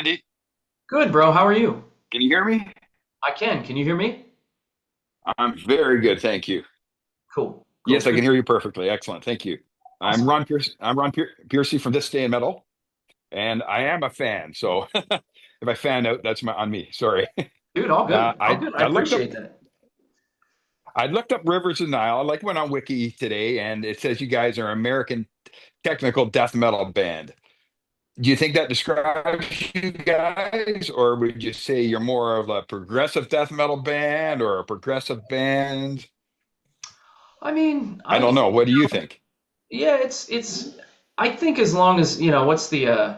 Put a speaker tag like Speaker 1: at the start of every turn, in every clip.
Speaker 1: Andy?
Speaker 2: Good, bro. How are you?
Speaker 1: Can you hear me?
Speaker 2: I can. Can you hear me?
Speaker 1: I'm very good, thank you.
Speaker 2: Cool. Cool.
Speaker 1: Yes, I
Speaker 2: Good.
Speaker 1: can hear you perfectly. Excellent, thank you. I'm
Speaker 2: Awesome.
Speaker 1: Ron Pierce. I'm Piercey from This Day in Metal, and I am a fan. So if I fan out, that's on me. Sorry.
Speaker 2: Dude, all
Speaker 1: Uh,
Speaker 2: good. All
Speaker 1: I
Speaker 2: good. I
Speaker 1: I looked up
Speaker 2: appreciate that.
Speaker 1: I looked up Rivers of Nihil. I like went on Wiki today, and it says you guys are an American technical death metal band. Do you think that describes you guys, or would you say you're more of a progressive death metal band or a progressive band?
Speaker 2: I mean,
Speaker 1: I don't know. What do you think?
Speaker 2: yeah, I think as long as, what's the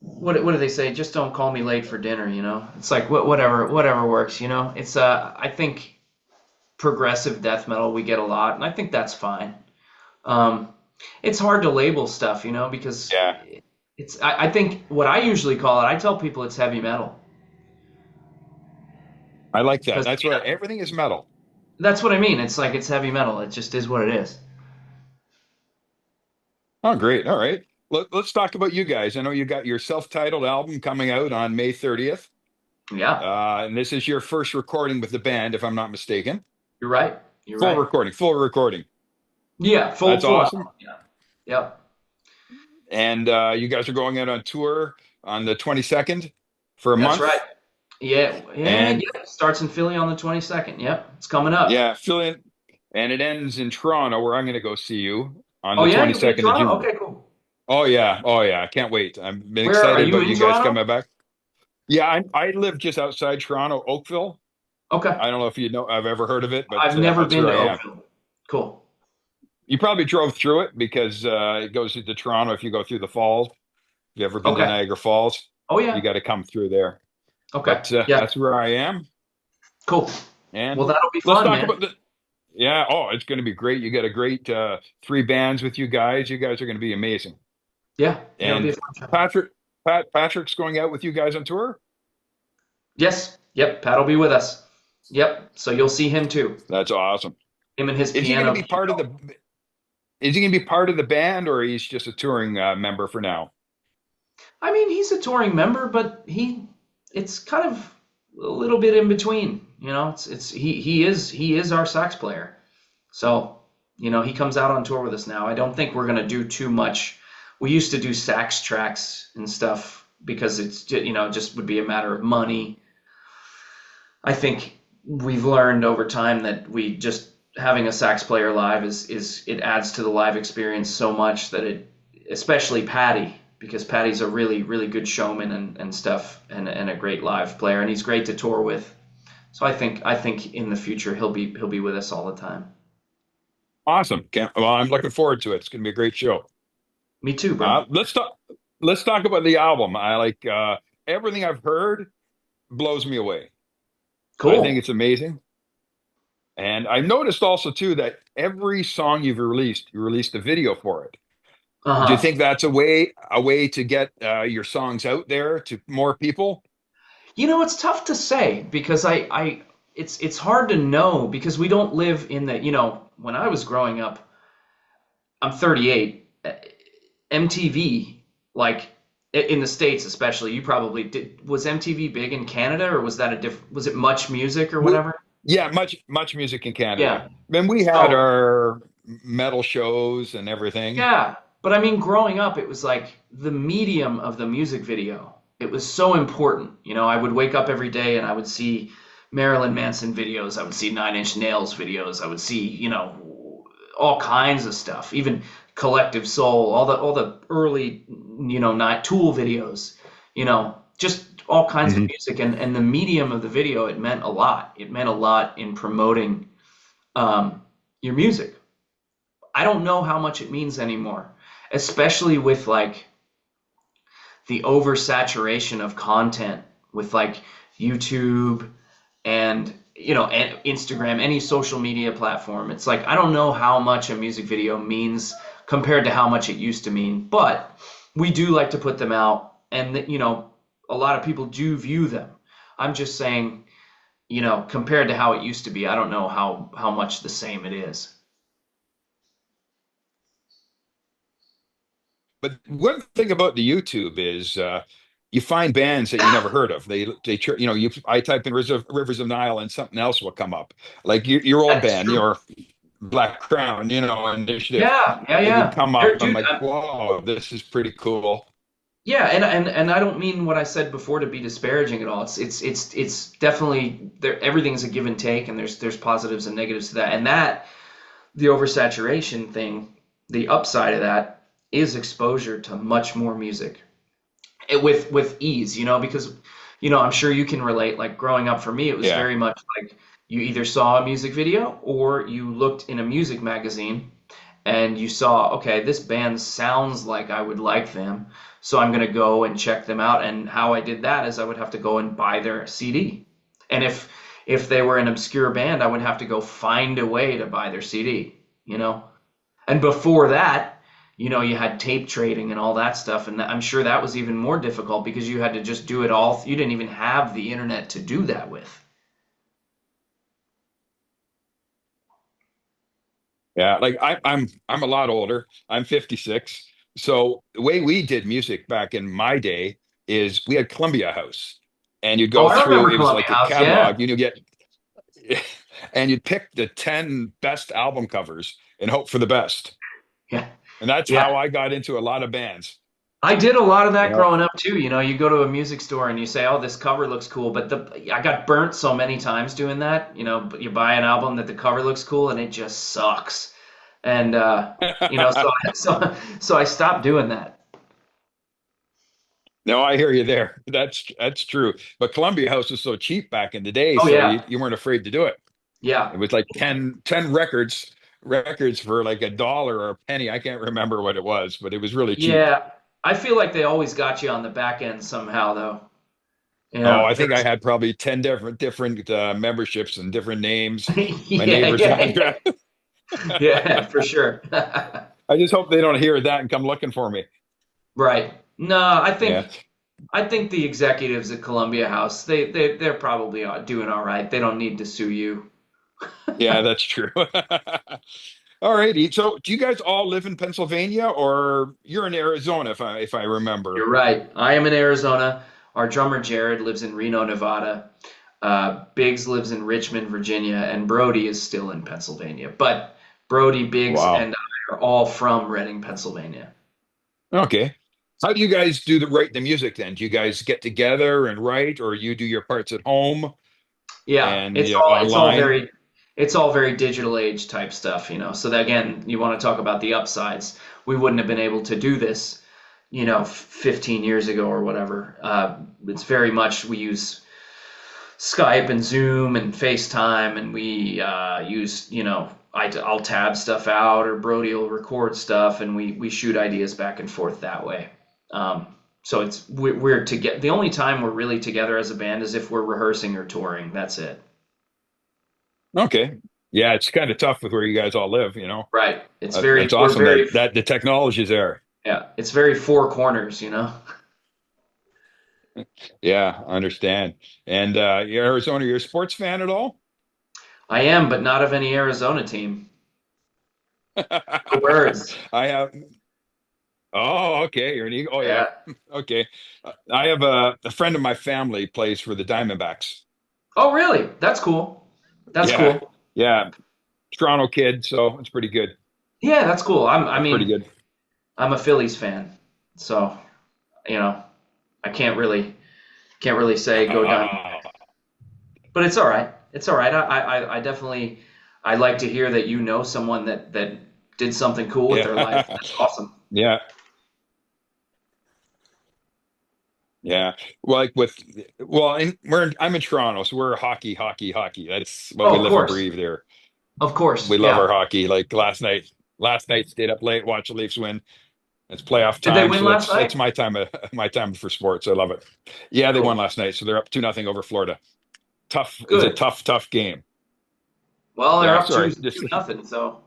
Speaker 2: what do they say? Just don't call me late for dinner, you know? It's like whatever works, you know? I think progressive death metal we get a lot, and I think that's fine. Um it's hard to label stuff, because
Speaker 1: Yeah,
Speaker 2: I think what I usually call it, I tell people it's heavy metal.
Speaker 1: I like that.
Speaker 2: Because
Speaker 1: That's what everything is metal.
Speaker 2: that's what I mean. It's like it's heavy metal. It just is what it is.
Speaker 1: Oh, great. All right. Let's talk about you guys. I know you got your self-titled album coming out on May 30th.
Speaker 2: Yeah,
Speaker 1: And this is your first recording with the band, if I'm not mistaken.
Speaker 2: you're right. You're
Speaker 1: Full
Speaker 2: right.
Speaker 1: recording, full recording.
Speaker 2: Yeah,
Speaker 1: That's
Speaker 2: full
Speaker 1: awesome.
Speaker 2: album. Yeah. Yep.
Speaker 1: And you guys are going out on tour on the 22nd for a
Speaker 2: That's right.
Speaker 1: month.
Speaker 2: Yeah.
Speaker 1: And
Speaker 2: Starts in Philly on the 22nd. Yep. It's coming up.
Speaker 1: yeah, fill in. And it ends in Toronto, where I'm going to go see you on
Speaker 2: Oh
Speaker 1: the
Speaker 2: yeah, you'll be in
Speaker 1: 22nd of
Speaker 2: Toronto?
Speaker 1: June.
Speaker 2: Okay, cool.
Speaker 1: Oh yeah, oh yeah, I can't wait. I've been
Speaker 2: Where are
Speaker 1: excited
Speaker 2: you
Speaker 1: about
Speaker 2: in
Speaker 1: you guys
Speaker 2: Toronto?
Speaker 1: coming back. Yeah, I live just outside Toronto, Oakville.
Speaker 2: Okay.
Speaker 1: I don't know if you know, I've ever heard of it, but
Speaker 2: I've never
Speaker 1: that's
Speaker 2: been
Speaker 1: where
Speaker 2: to
Speaker 1: I am.
Speaker 2: Oakville. Cool.
Speaker 1: You probably drove through it because it goes into Toronto if you go through the falls. If you ever been to
Speaker 2: Okay.
Speaker 1: Niagara Falls,
Speaker 2: Oh
Speaker 1: you
Speaker 2: yeah.
Speaker 1: got to come through there.
Speaker 2: Okay.
Speaker 1: But
Speaker 2: Yeah.
Speaker 1: that's where I am.
Speaker 2: Cool. Well,
Speaker 1: And
Speaker 2: that'll be
Speaker 1: let's
Speaker 2: fun,
Speaker 1: talk
Speaker 2: man.
Speaker 1: about the, yeah, oh, it's going to be great. You got a great three bands with you guys. You guys are going to be amazing.
Speaker 2: Yeah. Yeah, it'll be a
Speaker 1: And
Speaker 2: fun show.
Speaker 1: Patrick, Patrick's going out with you guys on tour.
Speaker 2: Yes. Yep. Pat will be with us. Yep. So you'll see him too.
Speaker 1: That's awesome.
Speaker 2: Him and his
Speaker 1: Is he going to
Speaker 2: piano.
Speaker 1: be part of the? Is he going to be part of the band, or he's just a touring member for now?
Speaker 2: I mean, he's a touring member, but it's kind of a little bit in between. He is our sax player. So, he comes out on tour with us now. I don't think we're gonna do too much. We used to do sax tracks and stuff because just would be a matter of money. I think we've learned over time that we just having a sax player live is it adds to the live experience so much that especially Patty, because Patty's a really really good showman and stuff, and a great live player, and he's great to tour with. So I think in the future he'll be with us all the time.
Speaker 1: Awesome. Well, I'm looking forward to it. It's going to be a great show.
Speaker 2: Me too, bro.
Speaker 1: Let's talk. Let's talk about the album. I like everything I've heard blows me away. I think
Speaker 2: Cool.
Speaker 1: it's amazing. And I noticed also too that every song you've released, you released a video for it. Do you
Speaker 2: Uh-huh.
Speaker 1: think that's a way to get your songs out there to more people?
Speaker 2: It's tough to say because it's hard to know because we don't live in when I was growing up, I'm 38. MTV, like in the States especially, you probably did. Was MTV big in Canada, or was that a different? Was it Much Music or
Speaker 1: We,
Speaker 2: whatever?
Speaker 1: yeah, much music in Canada.
Speaker 2: Yeah.
Speaker 1: Then we had
Speaker 2: So
Speaker 1: our metal shows and everything.
Speaker 2: yeah, but I mean, growing up, it was like the medium of the music video. It was so important. I would wake up every day and I would see Marilyn Manson videos. I would see Nine Inch Nails videos. I would see, all kinds of stuff. Even Collective Soul, all the early, Night Tool videos. Just all kinds of
Speaker 1: Hmm.
Speaker 2: music, and the medium of the video. It meant a lot. It meant a lot in promoting your music. I don't know how much it means anymore, especially with like the oversaturation of content with like YouTube and and Instagram, any social media platform. It's like I don't know how much a music video means compared to how much it used to mean, but we do like to put them out, and a lot of people do view them. I'm just saying, compared to how it used to be, I don't know how much the same it is.
Speaker 1: But one thing about the YouTube is you find bands that you never heard of. I type in Rivers of Nile and something else will come up. Like your old
Speaker 2: That's
Speaker 1: band,
Speaker 2: true.
Speaker 1: your Black Crown, Initiative.
Speaker 2: Yeah, yeah,
Speaker 1: It would
Speaker 2: yeah.
Speaker 1: come up.
Speaker 2: There,
Speaker 1: I'm
Speaker 2: dude,
Speaker 1: like, whoa, this is pretty cool.
Speaker 2: yeah, and I don't mean what I said before to be disparaging at all. It's definitely there. Everything's a give and take, and there's positives and negatives to that. And that the oversaturation thing, the upside of that is exposure to much more music with ease. Because I'm sure you can relate. Like growing up for me, it was
Speaker 1: Yeah.
Speaker 2: very much like you either saw a music video or you looked in a music magazine and you saw, okay, this band sounds like I would like them, so I'm going to go and check them out. And how I did that is I would have to go and buy their CD. And if they were an obscure band, I would have to go find a way to buy their CD. And before that, you had tape trading and all that stuff, and I'm sure that was even more difficult because you had to just do it all. You didn't even have the internet to do that with.
Speaker 1: Yeah, like I'm a lot older. I'm 56. So the way we did music back in my day is we had Columbia House, and you'd
Speaker 2: Oh,
Speaker 1: go
Speaker 2: I
Speaker 1: through.
Speaker 2: remember
Speaker 1: It was
Speaker 2: Columbia
Speaker 1: like a
Speaker 2: House. Yeah,
Speaker 1: catalog. You get and you'd pick the 10 best album covers and hope for the best.
Speaker 2: yeah,
Speaker 1: And that's
Speaker 2: yeah.
Speaker 1: how I got into a lot of bands.
Speaker 2: I did a lot of
Speaker 1: You
Speaker 2: that
Speaker 1: know,
Speaker 2: growing up too. You go to a music store and you say, "Oh, this cover looks cool," but I got burnt so many times doing that. But you buy an album that the cover looks cool and it just sucks. And so I stopped doing that.
Speaker 1: no, I hear you there. That's true. But Columbia House was so cheap back in the day,
Speaker 2: Oh
Speaker 1: so
Speaker 2: yeah,
Speaker 1: you weren't afraid to do it.
Speaker 2: yeah,
Speaker 1: It was like ten records for like a dollar or a penny. I can't remember what it was, but it was really cheap.
Speaker 2: yeah. I feel like they always got you on the back end somehow, though.
Speaker 1: Oh, I think I
Speaker 2: There's
Speaker 1: had probably 10 different memberships and different names. My
Speaker 2: yeah,
Speaker 1: neighbor's
Speaker 2: yeah,
Speaker 1: address.
Speaker 2: yeah, for sure.
Speaker 1: I just hope they don't hear that and come looking for me.
Speaker 2: Right. No,
Speaker 1: Yeah.
Speaker 2: I think the executives at Columbia House, they're probably doing all right. They don't need to sue you.
Speaker 1: Yeah, that's true. All righty. So do you guys all live in Pennsylvania or you're in Arizona if I remember?
Speaker 2: You're right. I am in Arizona. Our drummer Jared lives in Reno, Nevada. Biggs lives in Richmond, Virginia, and Brody is still in Pennsylvania. But Brody, Biggs,
Speaker 1: Wow.
Speaker 2: and I are all from Reading, Pennsylvania.
Speaker 1: Okay. How do you guys write the music then? Do you guys get together and write or you do your parts at home
Speaker 2: Yeah,
Speaker 1: and
Speaker 2: it's
Speaker 1: yeah,
Speaker 2: all it's all
Speaker 1: online?
Speaker 2: very it's all very digital age type stuff. So that again, you want to talk about the upsides. We wouldn't have been able to do this, 15 years ago or whatever. It's very much we use Skype and Zoom and FaceTime, and we use, I'll tab stuff out or Brody will record stuff, and we shoot ideas back and forth that way. Um, so we're together. The only time we're really together as a band is if we're rehearsing or touring. That's it.
Speaker 1: Okay. Yeah, it's kind of tough with where you guys all live.
Speaker 2: Right. It's
Speaker 1: That's
Speaker 2: we're
Speaker 1: awesome
Speaker 2: very,
Speaker 1: that the technology's there.
Speaker 2: yeah, it's very four corners.
Speaker 1: Yeah, I understand. And Arizona, you're a sports fan at all?
Speaker 2: I am, but not of any Arizona team. The words.
Speaker 1: I have. Oh, okay. You're an Eagle. Oh, yeah.
Speaker 2: Yeah.
Speaker 1: Okay. I have a friend of my family plays for the Diamondbacks.
Speaker 2: Oh, really? That's cool. That's
Speaker 1: Yeah.
Speaker 2: cool.
Speaker 1: Yeah. Toronto kid, so it's pretty good.
Speaker 2: Yeah, that's cool. I
Speaker 1: That's pretty
Speaker 2: mean,
Speaker 1: good.
Speaker 2: I'm a Phillies fan, so you know, I can't really say go Diamond,
Speaker 1: Uh,
Speaker 2: but it's all right. It's all right. I definitely I like to hear that someone that did something cool with their life.
Speaker 1: yeah.
Speaker 2: That's awesome.
Speaker 1: Yeah. Yeah. I'm in Toronto, so we're hockey, hockey, hockey. That's what we
Speaker 2: Oh, of
Speaker 1: live and
Speaker 2: course,
Speaker 1: breathe there.
Speaker 2: of course.
Speaker 1: We love
Speaker 2: Yeah.
Speaker 1: our hockey. Like last night stayed up late, watched the Leafs win. It's playoff
Speaker 2: Did they
Speaker 1: time,
Speaker 2: win
Speaker 1: so
Speaker 2: last
Speaker 1: that's
Speaker 2: night?
Speaker 1: my time for sports. I love it. Yeah, they won
Speaker 2: Cool.
Speaker 1: last night, so they're up 2-0 over Florida. Tough. It's a
Speaker 2: Good.
Speaker 1: tough game.
Speaker 2: Well, they're
Speaker 1: Yeah,
Speaker 2: up two
Speaker 1: sorry.
Speaker 2: two
Speaker 1: Just
Speaker 2: nothing. So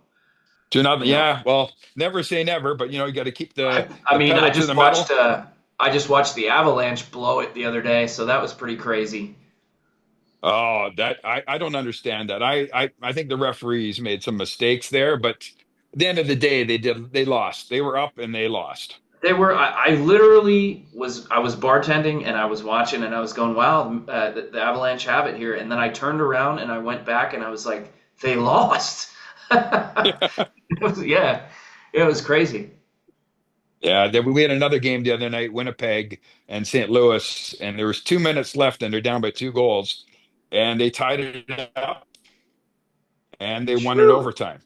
Speaker 1: 2-0.
Speaker 2: you know,
Speaker 1: Yeah, well, never say never, but you got to keep
Speaker 2: I I
Speaker 1: the
Speaker 2: mean,
Speaker 1: pedal to the metal.
Speaker 2: I just watched the Avalanche blow it the other day, so that was pretty crazy.
Speaker 1: Oh, that I don't understand that. I think the referees made some mistakes there, but at the end of the day, they lost. They were up and they lost.
Speaker 2: They were. I literally was. I was bartending and I was watching and I was going, "Wow, the Avalanche have it here." And then I turned around and I went back and I was like, "They lost." Yeah, it was crazy.
Speaker 1: Yeah, we had another game the other night, Winnipeg and St. Louis, and there was 2 minutes left, and they're down by 2 goals, and they tied it up, and they won in
Speaker 2: True,
Speaker 1: overtime,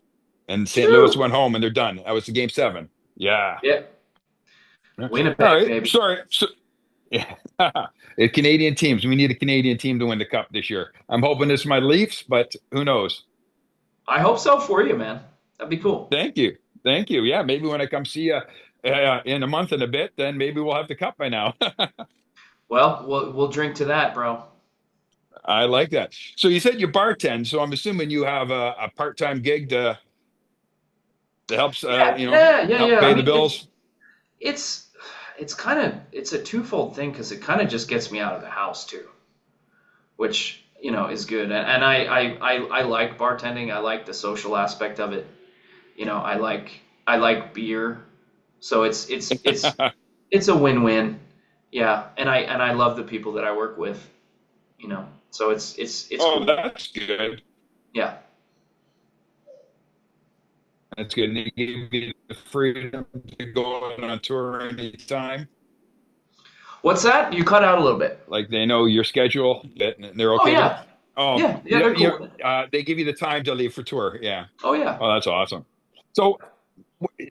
Speaker 1: and St. Louis
Speaker 2: true.
Speaker 1: went home, and they're done. That was the game seven. Yeah.
Speaker 2: Yeah,
Speaker 1: All
Speaker 2: Winnipeg,
Speaker 1: right.
Speaker 2: baby.
Speaker 1: Sorry. Yeah. Canadian teams. We need a Canadian team to win the cup this year. I'm hoping it's my Leafs, but who knows?
Speaker 2: I hope so for you, man. That'd be cool.
Speaker 1: Thank you. Thank you. Yeah, maybe when I come see you in a month and a bit, then maybe we'll have the cup by now.
Speaker 2: Well, we'll drink to that, bro.
Speaker 1: I like that. So you said you bartend, so I'm assuming you have a part-time gig to help,
Speaker 2: Yeah, yeah, yeah,
Speaker 1: help
Speaker 2: yeah. I
Speaker 1: pay the
Speaker 2: mean,
Speaker 1: bills.
Speaker 2: it's it's kind of it's a twofold thing because it kind of just gets me out of the house too, which is good. And I like bartending. I like the social aspect of it. I like beer, so it's a win-win. Yeah, and I love the people that I work with. So it's
Speaker 1: Oh,
Speaker 2: cool.
Speaker 1: that's good.
Speaker 2: Yeah.
Speaker 1: That's good. And they give you the freedom to go on tour anytime.
Speaker 2: What's that? You cut out a little bit.
Speaker 1: Like they know your schedule, that they're
Speaker 2: Oh
Speaker 1: okay with it.
Speaker 2: yeah,
Speaker 1: Oh,
Speaker 2: yeah, yeah. They're cool with it.
Speaker 1: they give you the time to leave for tour. Yeah.
Speaker 2: Oh yeah.
Speaker 1: Oh, that's awesome. So,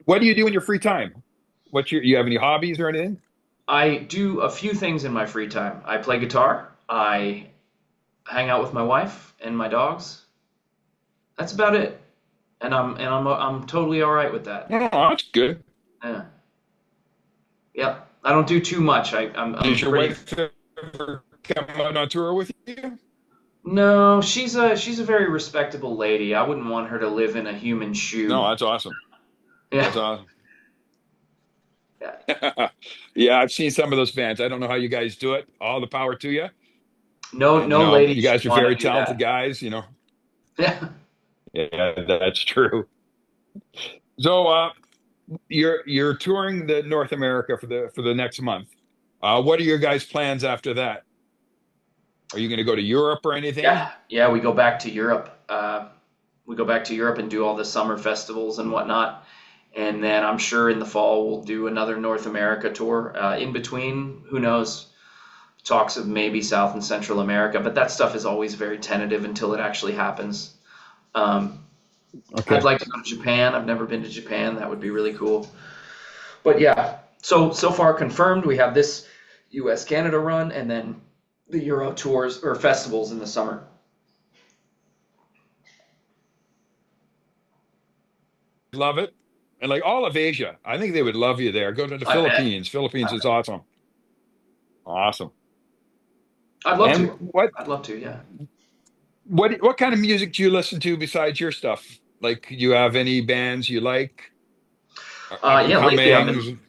Speaker 1: what do you do in your free time? You have any hobbies or anything?
Speaker 2: I do a few things in my free time. I play guitar. I hang out with my wife and my dogs. That's about it. And I'm totally all right with that.
Speaker 1: Oh, that's good.
Speaker 2: Yeah. Yeah. I don't do too much. I'm
Speaker 1: Does your
Speaker 2: pretty.
Speaker 1: wife ever come out on tour with you?
Speaker 2: No, she's a very respectable lady. I wouldn't want her to live in a human shoe.
Speaker 1: No, that's awesome.
Speaker 2: Yeah.
Speaker 1: That's awesome.
Speaker 2: Yeah.
Speaker 1: Yeah, I've seen some of those bands. I don't know how you guys do it. All the power to you.
Speaker 2: No,
Speaker 1: And
Speaker 2: no
Speaker 1: you
Speaker 2: ladies should
Speaker 1: guys are
Speaker 2: want
Speaker 1: very
Speaker 2: to do
Speaker 1: talented
Speaker 2: that.
Speaker 1: guys.
Speaker 2: Yeah.
Speaker 1: Yeah, that's true. So you're touring the North America for the next month. What are your guys' plans after that? Are you going to go to Europe or anything?
Speaker 2: Yeah. Yeah. We go back to Europe. We go back to Europe and do all the summer festivals and whatnot. And then I'm sure in the fall we'll do another North America tour. In between, who knows? Talks of maybe South and Central America, but that stuff is always very tentative until it actually happens. Um, I'd
Speaker 1: Okay.
Speaker 2: like to go to Japan. I've never been to Japan. That would be really cool. But yeah, so far confirmed. We have this U.S. Canada run, and then the Euro tours or festivals in the summer.
Speaker 1: Love it. And like all of Asia, I think they would love you there. Go to the
Speaker 2: I bet.
Speaker 1: Philippines. Philippines
Speaker 2: I
Speaker 1: is
Speaker 2: bet.
Speaker 1: awesome. Awesome.
Speaker 2: I'd love
Speaker 1: And
Speaker 2: to. I'd love to. Yeah.
Speaker 1: what kind of music do you listen to besides your stuff? Like, you have any bands you like, up and
Speaker 2: Yeah.
Speaker 1: comings?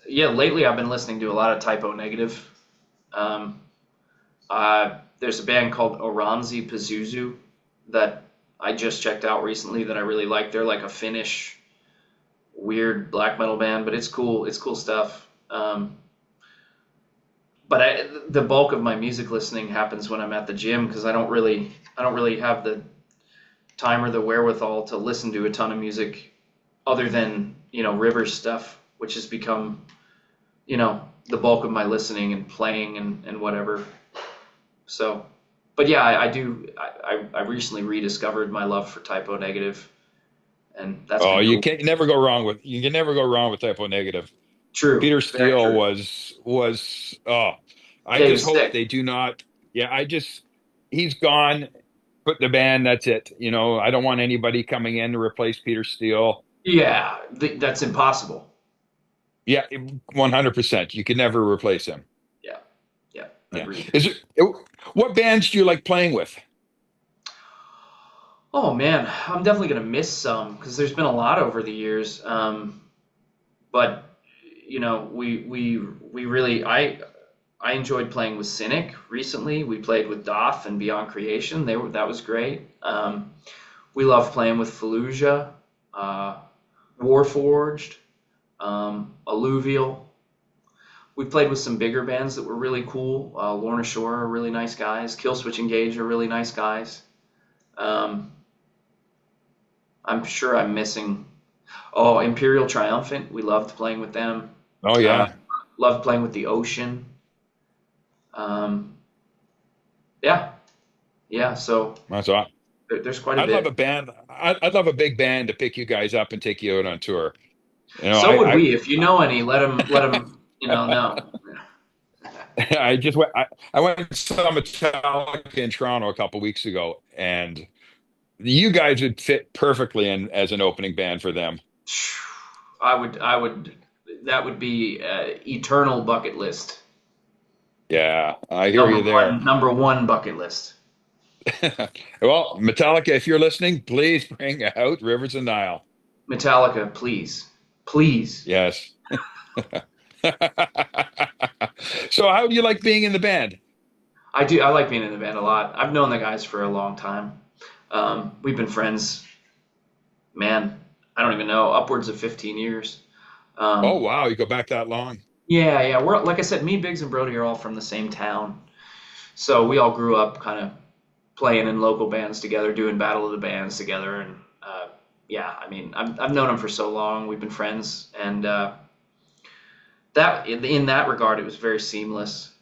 Speaker 2: Lately I've been listening to a lot of Typo Negative. Um, there's a band called Oranzi Pazuzu that I just checked out recently that I really like. They're like a Finnish weird black metal band, but it's cool. It's cool stuff. But the bulk of my music listening happens when I'm at the gym because I don't really have the time or the wherewithal to listen to a ton of music other than Rivers stuff, which has become the bulk of my listening and playing and whatever. So, but yeah, I do. I recently rediscovered my love for Typo Negative, and that's
Speaker 1: Oh,
Speaker 2: been cool.
Speaker 1: you can never go wrong with Typo Negative.
Speaker 2: True,
Speaker 1: Peter
Speaker 2: very
Speaker 1: Steele
Speaker 2: true.
Speaker 1: was I
Speaker 2: Yeah, he
Speaker 1: just
Speaker 2: was
Speaker 1: hope
Speaker 2: sick.
Speaker 1: they do not. Yeah, he's gone. Put the band, that's it. I don't want anybody coming in to replace Peter Steele.
Speaker 2: Yeah, that's impossible.
Speaker 1: Yeah, 100%. You can never replace him.
Speaker 2: Yeah, yeah,
Speaker 1: Yeah.
Speaker 2: agreed.
Speaker 1: What bands do you like playing with?
Speaker 2: Oh man, I'm definitely gonna miss some because there's been a lot over the years. But we really I enjoyed playing with Cynic recently. We played with Doth and Beyond Creation. That was great. We love playing with Fallujah, uh, Warforged. Alluvial. We played with some bigger bands that were really cool. Lorna Shore are really nice guys. Killswitch Engage are really nice guys. Um, I'm sure I'm missing. Oh, Imperial Triumphant. We loved playing with them.
Speaker 1: Oh
Speaker 2: Uh,
Speaker 1: yeah,
Speaker 2: Loved playing with the Ocean. Um, yeah, yeah. So
Speaker 1: that's awesome.
Speaker 2: there's quite a
Speaker 1: I'd love a
Speaker 2: bit.
Speaker 1: band. I'd love a big band to pick you guys up and take you out on tour. You know,
Speaker 2: So would we. If you know any, let them. Know.
Speaker 1: I just went. I went and saw Metallica in Toronto a couple weeks ago, and you guys would fit perfectly in as an opening band for them.
Speaker 2: I would. That would be eternal bucket list.
Speaker 1: Yeah, I hear you there.
Speaker 2: Number one bucket list.
Speaker 1: Well, Metallica, if you're listening, please bring out Rivers of Nile.
Speaker 2: Metallica, please, please.
Speaker 1: Yes. So, how do you like being in the band?
Speaker 2: I do. I like being in the band a lot. I've known the guys for a long time. We've been friends, man. I don't even know, upwards of 15 years.
Speaker 1: Oh,
Speaker 2: Um,
Speaker 1: wow, you go back that long.
Speaker 2: yeah, yeah. We're like I said, me, Biggs, and Brody are all from the same town, so we all grew up kind of playing in local bands together, doing Battle of the Bands together, and yeah. I mean, I've known them for so long. We've been friends, and that in that regard, it was very seamless.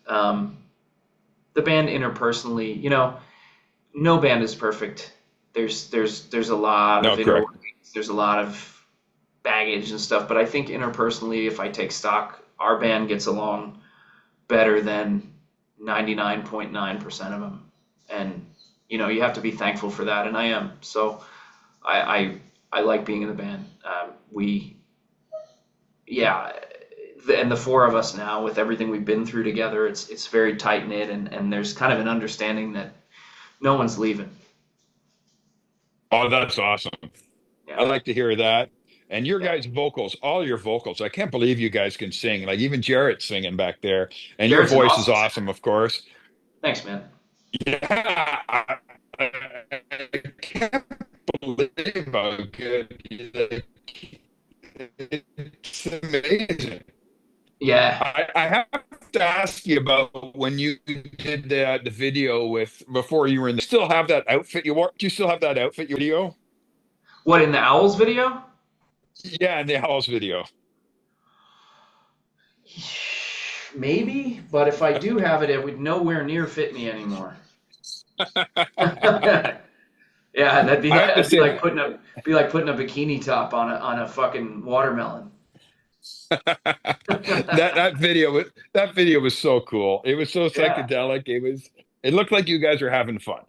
Speaker 2: The band interpersonally, no band is perfect. There's a lot
Speaker 1: No,
Speaker 2: of inner
Speaker 1: correct.
Speaker 2: workings. There's a lot of baggage and stuff. But I think interpersonally, if I take stock, our band gets along better than 99.9% of them. And you have to be thankful for that, and I am. So I I like being in the band. Yeah, and the four of us now, with everything we've been through together, it's very tight knit, and there's kind of an understanding that no one's leaving.
Speaker 1: Oh, that's awesome. I
Speaker 2: Yeah,
Speaker 1: like to hear that. And your
Speaker 2: yeah.
Speaker 1: guys' vocals, all your vocals, I can't believe you guys can sing. Like even Jarrett's singing back there. And your
Speaker 2: Jared's an
Speaker 1: voice is
Speaker 2: awesome
Speaker 1: awesome,
Speaker 2: singer.
Speaker 1: of course.
Speaker 2: Thanks, man.
Speaker 1: Yeah, I can't believe how good it's amazing.
Speaker 2: Yeah,
Speaker 1: I have to ask you about when you did the video with before you were in the still have that outfit you wore? Do you still have that outfit you video?
Speaker 2: what in the Owls video?
Speaker 1: Yeah, in the house video.
Speaker 2: Maybe, but if I do have it, it would nowhere near fit me anymore. Yeah, that'd be
Speaker 1: I have to
Speaker 2: that'd
Speaker 1: say
Speaker 2: be like putting a bikini top on a fucking watermelon.
Speaker 1: that video was so cool. It was so
Speaker 2: Yeah,
Speaker 1: psychedelic. It looked like you guys were having fun.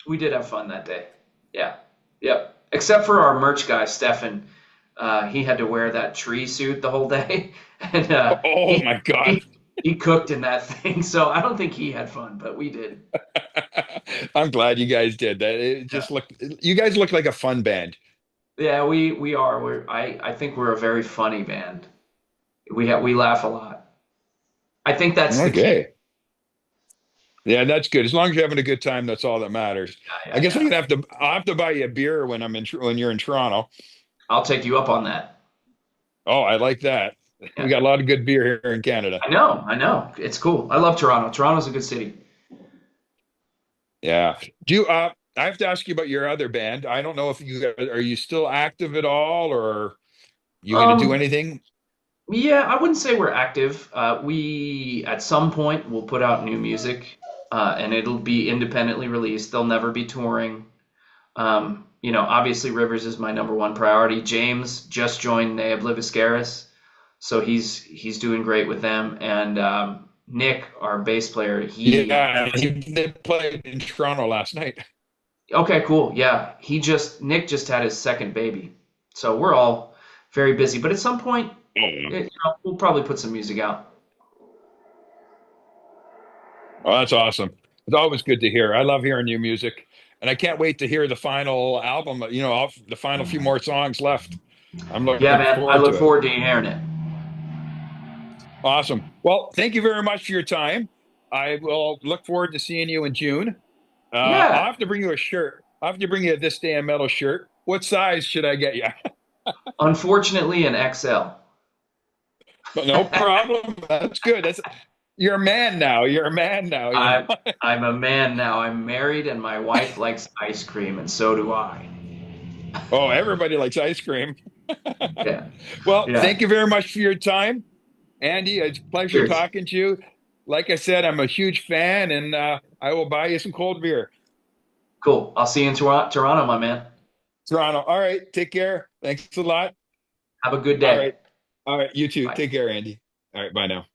Speaker 2: we did have fun that day. Yeah, yep. Except for our merch guy, Stefan. He had to wear that tree suit the whole day, and
Speaker 1: Oh my God.
Speaker 2: he cooked in that thing. So I don't think he had fun, but we did.
Speaker 1: I'm glad you guys did that. It
Speaker 2: Yeah,
Speaker 1: just looked you guys look like a fun band.
Speaker 2: yeah. We are. I think we're a very funny band. We laugh a lot. I think that's the key.
Speaker 1: Okay. Yeah, that's good. As long as you're having a good time, that's all that matters.
Speaker 2: Yeah,
Speaker 1: I
Speaker 2: yeah,
Speaker 1: guess
Speaker 2: yeah.
Speaker 1: I'll have to buy you a beer when you're in Toronto.
Speaker 2: I'll take you up on that.
Speaker 1: Oh, I like that. We
Speaker 2: Yeah.
Speaker 1: got a lot of good beer here in Canada.
Speaker 2: I know, I know. It's cool. I love Toronto. Toronto's a good city.
Speaker 1: Yeah. I have to ask you about your other band. I don't know if are you still active at all or you going to do
Speaker 2: Um,
Speaker 1: anything?
Speaker 2: yeah, I wouldn't say we're active. We at some point will put out new music, and it'll be independently released. They'll never be touring. Obviously Rivers is my number one priority. James just joined Ne Obliviscaris, so he's doing great with them. And Nick, our bass player,
Speaker 1: Yeah, they played in Toronto last night.
Speaker 2: okay, cool. Yeah, Nick just had his second baby, so we're all very busy. But at some point, we'll probably put some music out.
Speaker 1: Oh, that's awesome. It's always good to hear. I love hearing new music, and I can't wait to hear the final album, the final few more songs left. I'm
Speaker 2: Yeah,
Speaker 1: looking
Speaker 2: man, I
Speaker 1: forward
Speaker 2: look
Speaker 1: to it.
Speaker 2: forward to hearing it.
Speaker 1: Awesome. Well, thank you very much for your time. I will look forward to seeing you in June. I'll
Speaker 2: Yeah,
Speaker 1: have to bring you a shirt. I'll have to bring you a This Day in Metal shirt. What size should I get you?
Speaker 2: unfortunately, an XL.
Speaker 1: But no problem. That's good. You're a man now. You're a man now, you
Speaker 2: I'm
Speaker 1: know.
Speaker 2: I'm a man now. I'm married, and my wife likes ice cream, and so do I.
Speaker 1: Oh, everybody likes ice cream.
Speaker 2: Yeah,
Speaker 1: Well,
Speaker 2: yeah.
Speaker 1: thank you very much for your time, Andy. It's a pleasure
Speaker 2: Cheers.
Speaker 1: talking to you. Like I said, I'm a huge fan, and I will buy you some cold beer.
Speaker 2: Cool. I'll see you in Toronto, my man.
Speaker 1: Toronto. All right. Take care. Thanks a lot.
Speaker 2: Have a good
Speaker 1: All
Speaker 2: day.
Speaker 1: right. All right. You too.
Speaker 2: Bye.
Speaker 1: Take care, Andy. All right. Bye now.